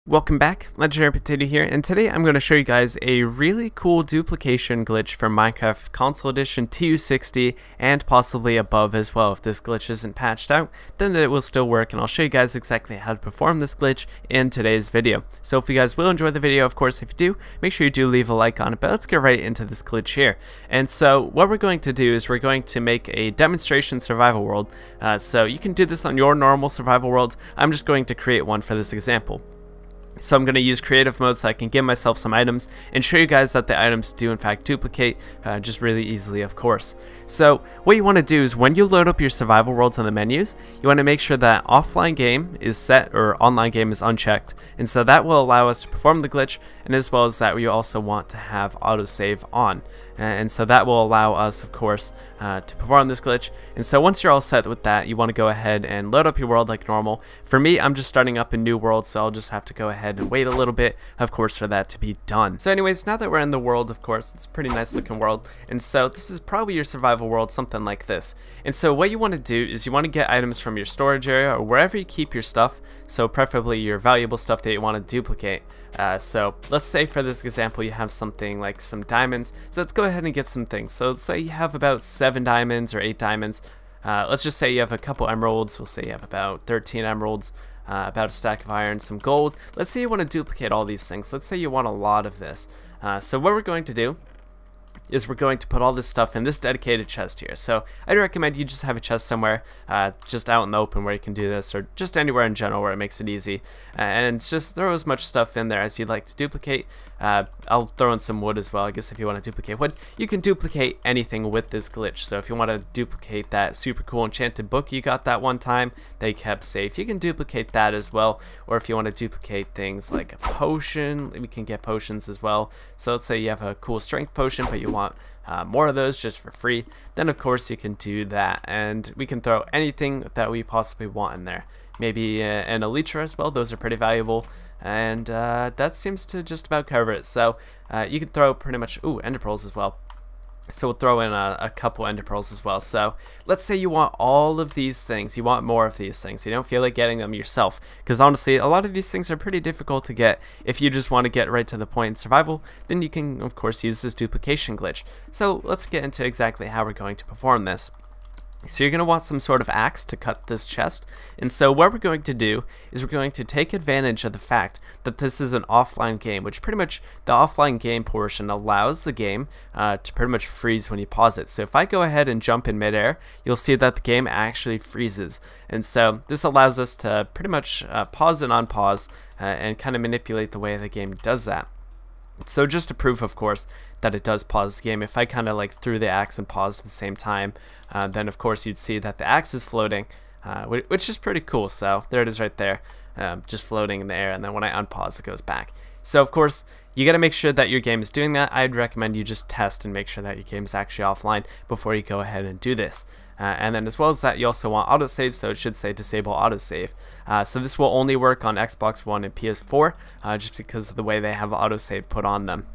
Welcome back, Legendary Potato here, and today I'm going to show you guys a really cool duplication glitch for Minecraft Console Edition TU60 and possibly above as well. If this glitch isn't patched out, then it will still work, and I'll show you guys exactly how to perform this glitch in today's video. So if you guys will enjoy the video, of course, if you do, make sure you do leave a like on it, but let's get right into this glitch here. And so what we're going to do is we're going to make a demonstration survival world. So you can do this on your normal survival world. I'm just going to create one for this example. So I'm going to use creative mode so I can give myself some items and show you guys that the items do in fact duplicate just really easily, of course. So what you want to do is when you load up your survival worlds on the menus, you want to make sure that offline game is set or online game is unchecked. And so that will allow us to perform the glitch, and as well as that we also want to have autosave on. And so that will allow us, of course, to perform this glitch. And so once you're all set with that, you want to go ahead and load up your world like normal. For me, I'm just starting up a new world, so I'll just have to go ahead and wait a little bit, of course, for that to be done. So anyways, now that we're in the world, of course, it's a pretty nice looking world. And so this is probably your survival world, something like this. And so what you want to do is you want to get items from your storage area or wherever you keep your stuff. So preferably your valuable stuff that you want to duplicate. So let's say for this example you have something like some diamonds, so let's go ahead and get some things. So let's say you have about 7 diamonds or 8 diamonds. Let's just say you have a couple emeralds. We'll say you have about 13 emeralds, about a stack of iron, some gold. Let's say you want to duplicate all these things. Let's say you want a lot of this. So what we're going to do is we're going to put all this stuff in this dedicated chest here. So I'd recommend you just have a chest somewhere just out in the open where you can do this, or just anywhere in general where it makes it easy, and just throw as much stuff in there as you'd like to duplicate. I'll throw in some wood as well. I guess if you want to duplicate wood, you can duplicate anything with this glitch. So if you want to duplicate that super cool enchanted book you got that one time that you kept safe, you can duplicate that as well. Or if you want to duplicate things like a potion, we can get potions as well. So let's say you have a cool strength potion, but you want more of those just for free, then of course you can do that, and we can throw anything that we possibly want in there. Maybe an elytra as well, those are pretty valuable, and that seems to just about cover it. So you can throw pretty much, ender pearls as well. So we'll throw in a couple ender pearls as well. So let's say you want all of these things, you want more of these things, you don't feel like getting them yourself, because honestly a lot of these things are pretty difficult to get. If you just want to get right to the point in survival, then you can of course use this duplication glitch. So let's get into exactly how we're going to perform this. So you're going to want some sort of axe to cut this chest, and so what we're going to do is we're going to take advantage of the fact that this is an offline game, which pretty much the offline game portion allows the game to pretty much freeze when you pause it. So if I go ahead and jump in midair, you'll see that the game actually freezes, and so this allows us to pretty much pause and unpause and kind of manipulate the way the game does that. So just to prove, of course, that it does pause the game, if I kind of like threw the axe and paused at the same time, then of course you'd see that the axe is floating, which is pretty cool. So there it is right there, just floating in the air, and then when I unpause it goes back. So of course you got to make sure that your game is doing that. I'd recommend you just test and make sure that your game is actually offline before you go ahead and do this. And then as well as that, you also want autosave, so it should say disable autosave. So this will only work on Xbox One and PS4 just because of the way they have autosave put on them.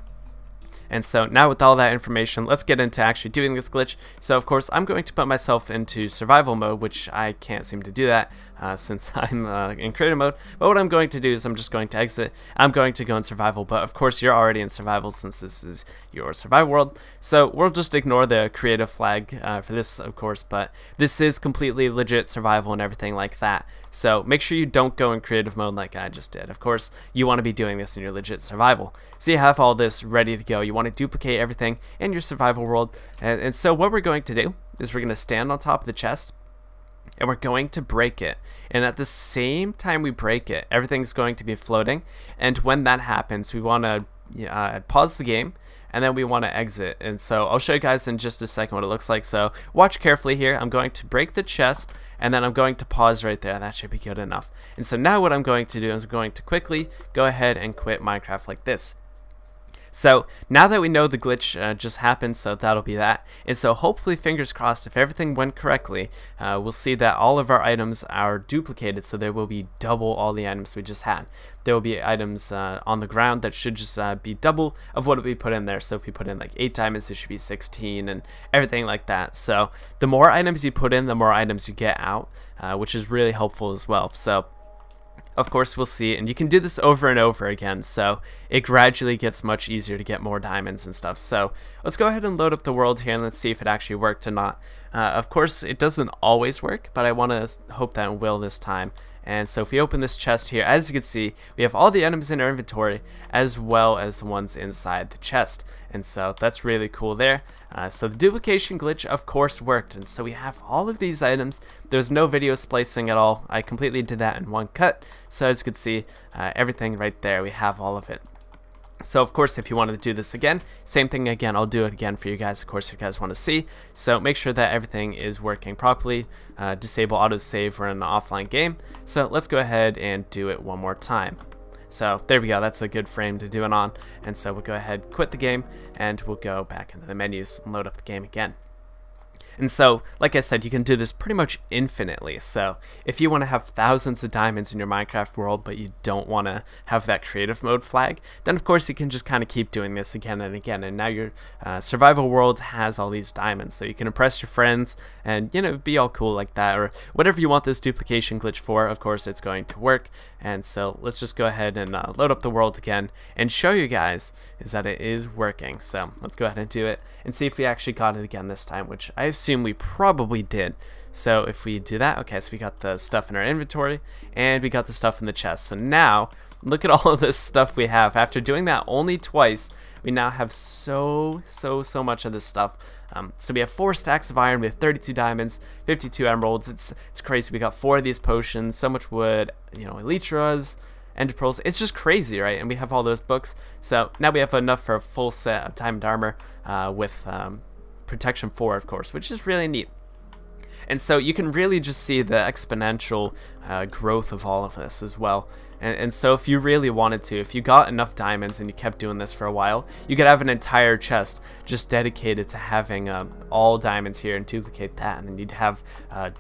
And so now with all that information, let's get into actually doing this glitch. So of course I'm going to put myself into survival mode, which I can't seem to do that since I'm in creative mode. But what I'm going to do is I'm just going to exit. I'm going to go in survival, but of course you're already in survival since this is your survival world. So we'll just ignore the creative flag for this, of course, but this is completely legit survival and everything like that. So make sure you don't go in creative mode like I just did. Of course, you want to be doing this in your legit survival. So you have all this ready to go. You want to duplicate everything in your survival world. And so what we're going to do is we're going to stand on top of the chest, and we're going to break it. And at the same time we break it, everything's going to be floating. And when that happens, we want to pause the game, and then we want to exit. And so I'll show you guys in just a second what it looks like. So watch carefully here. I'm going to break the chest, and then I'm going to pause right there. That should be good enough. And so now what I'm going to do is I'm going to quickly go ahead and quit Minecraft like this. So now that we know the glitch just happened, so that'll be that. And so hopefully, fingers crossed, if everything went correctly, we'll see that all of our items are duplicated, so there will be double all the items we just had. There will be items on the ground that should just be double of what we put in there. So if we put in like 8 diamonds, it should be 16 and everything like that. So the more items you put in, the more items you get out, which is really helpful as well. So of course we'll see, and you can do this over and over again, so it gradually gets much easier to get more diamonds and stuff. So let's go ahead and load up the world here and let's see if it actually worked or not. Of course it doesn't always work, but I want to hope that it will this time. And so if we open this chest here, as you can see, we have all the items in our inventory as well as the ones inside the chest. And so that's really cool there. So the duplication glitch of course worked, and so we have all of these items. There's no video splicing at all. I completely did that in one cut. So as you can see, everything right there, we have all of it. So of course if you wanted to do this again, same thing again, I'll do it again for you guys, of course, if you guys want to see. So make sure that everything is working properly. Disable autosave, we're in an offline game. So let's go ahead and do it one more time. So there we go, that's a good frame to do it on. And so we'll go ahead, quit the game, and we'll go back into the menus and load up the game again. And so, like I said, you can do this pretty much infinitely. So if you want to have thousands of diamonds in your Minecraft world, but you don't want to have that creative mode flag, then of course you can just kind of keep doing this again and again. And now your survival world has all these diamonds, so you can impress your friends and, you know, be all cool like that, or whatever you want this duplication glitch for. Of course it's going to work. And so let's just go ahead and load up the world again and show you guys is that it is working. So let's go ahead and do it and see if we actually got it again this time, which I assume we probably did. So if we do that, okay, so we got the stuff in our inventory and we got the stuff in the chest. So now look at all of this stuff we have. After doing that only twice, we now have so much of this stuff. So we have 4 stacks of iron, we have 32 diamonds, 52 emeralds. It's crazy. We got 4 of these potions, so much wood, you know, elytras, ender pearls. It's just crazy, right? And we have all those books. So now we have enough for a full set of diamond armor with protection 4, of course, which is really neat. And so you can really just see the exponential growth of all of this as well. And so if you really wanted to, if you got enough diamonds and you kept doing this for a while, you could have an entire chest just dedicated to having all diamonds here and duplicate that, and then you'd have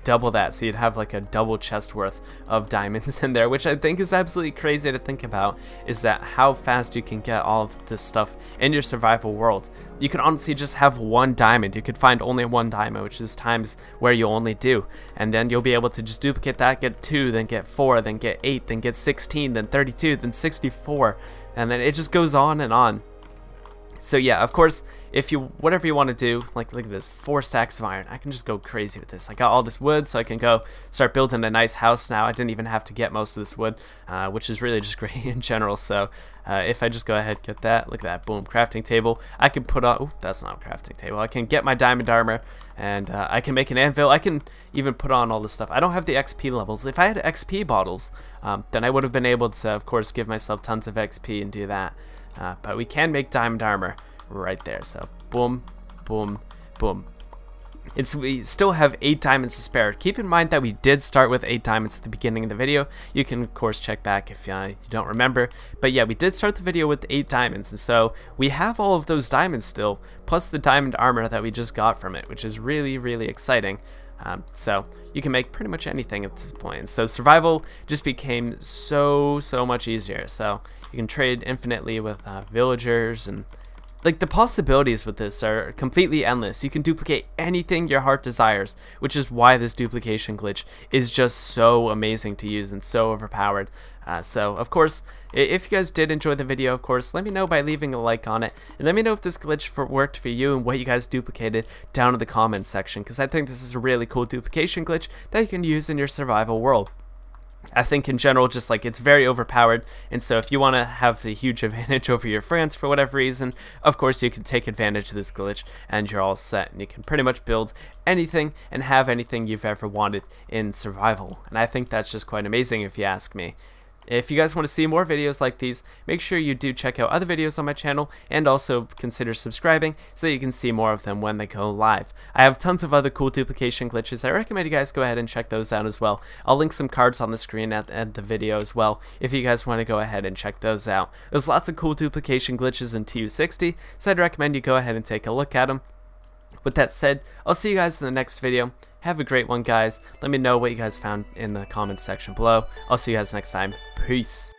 double that. So you'd have like a double chest worth of diamonds in there, which I think is absolutely crazy to think about, is that how fast you can get all of this stuff in your survival world. You could honestly just have 1 diamond. You could find only 1 diamond, which is times where you only do, and then you'll be able to just duplicate that, get 2, then get 4, then get 8, then get 16, then 32, then 64, and then it just goes on and on. So yeah, of course, if you, whatever you want to do, like look at this, 4 stacks of iron. I can just go crazy with this. I got all this wood, so I can go start building a nice house now. I didn't even have to get most of this wood, which is really just great in general. So if I just go ahead, get that, look at that, boom, crafting table. I can put on, oh, that's not a crafting table. I can get my diamond armor, and I can make an anvil. I can even put on all this stuff. I don't have the XP levels. If I had XP bottles, then I would have been able to, of course, give myself tons of XP and do that. But we can make diamond armor right there. So boom, boom, boom. We still have 8 diamonds to spare. Keep in mind that we did start with 8 diamonds at the beginning of the video. You can of course check back if you don't remember. But yeah, we did start the video with 8 diamonds, and so we have all of those diamonds still, plus the diamond armor that we just got from it, which is really exciting. So you can make pretty much anything at this point. And so survival just became so much easier. So you can trade infinitely with villagers, and like the possibilities with this are completely endless. You can duplicate anything your heart desires, which is why this duplication glitch is just so amazing to use and so overpowered. So of course, if you guys did enjoy the video, of course, let me know by leaving a like on it, and let me know if this glitch worked for you and what you guys duplicated down in the comments section, because I think this is a really cool duplication glitch that you can use in your survival world. I think in general, just like, it's very overpowered, and so if you want to have the huge advantage over your friends for whatever reason, of course you can take advantage of this glitch and you're all set, and you can pretty much build anything and have anything you've ever wanted in survival. And I think that's just quite amazing if you ask me. If you guys want to see more videos like these, make sure you do check out other videos on my channel, and also consider subscribing so that you can see more of them when they go live. I have tons of other cool duplication glitches. I recommend you guys go ahead and check those out as well. I'll link some cards on the screen at the video as well if you guys want to go ahead and check those out. There's lots of cool duplication glitches in TU60, so I'd recommend you go ahead and take a look at them. With that said, I'll see you guys in the next video. Have a great one, guys. Let me know what you guys found in the comments section below. I'll see you guys next time. Peace.